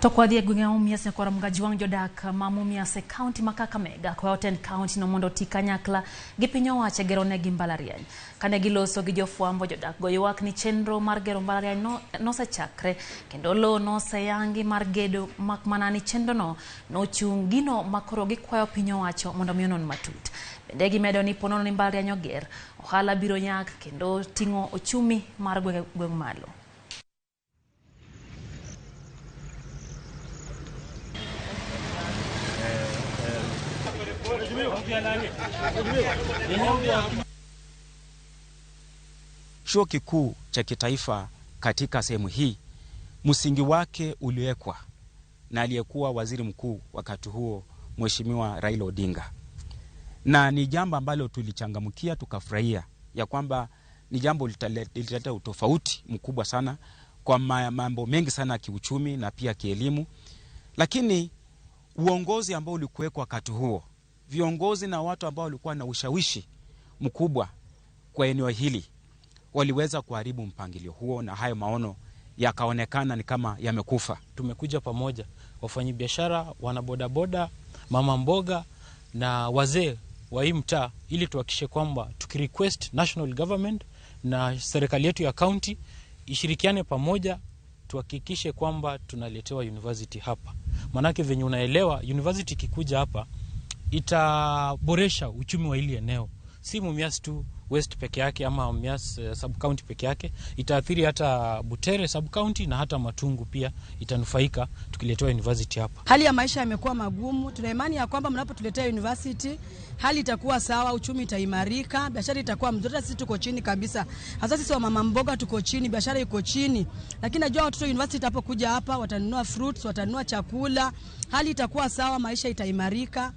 Tokwadhi gweng'e Mumias ne kora mga juang jodak ma Mumias e county ma Kakamega kwa Oten County no mondo tikanyakla gi piny owacho gero ne gi mbalariany. Kane giloso gi jofwambo jodak go ywak ni chenro mar gero mbalariany nosechakre kendo lo noseyangi mar gedo mak mana ni chenro no chung gino makoro gikwayo piny owacho mondo mionon matut. Bende gimedo ni ponono ni mbalariany oger ohala biro nyak kendo tingo ochumi mar gweng malo. Chuo kikuu cha kitaifa katika sehemu hii msingi wake uliwekwa na aliyekuwa waziri mkuu wakati huo Mheshimiwa Raila Odinga, na ni jambo ambalo tulichangamkia tukafurahia ya kwamba ni jambo litaleta utofauti mkubwa sana kwa mambo mengi sana kiuchumi na pia kielimu. Lakini uongozi ambao ulikuwekwa wakati huo, viongozi na watu ambao walikuwa na ushawishi mkubwa kwa eneo hili waliweza kuharibu mpangilio huo, na hayo maono yakaonekana ni kama yamekufa. Tumekuja pamoja wafanyabiashara, wanabodaboda, mama mboga na wazee wa hii mtaa ili tuhakikishe kwamba tukirequest national government na serikali yetu ya county ishirikiane pamoja tuhakikishe kwamba tunaletewa university hapa. Manake venye unaelewa university kikuja hapa itaboresha uchumi wa hili eneo. Si Mumias tu West peke yake ama Mumias sub-county peke yake, itaathiri hata Butere sub-county na hata Matungu pia itanufaika tukiletewa university hapa. Hali ya maisha imekuwa magumu, tuna imani ya kwamba mnapotuletea university hali itakuwa sawa, uchumi itaimarika, biashara itakuwa mzuri. Sisi tuko chini kabisa. Hasa sisi wa mama mboga tuko chini, biashara iko chini. Lakini najua watoto university hapo kuja hapa watanunua fruits, watanunua chakula, hali itakuwa sawa, maisha itaimarika.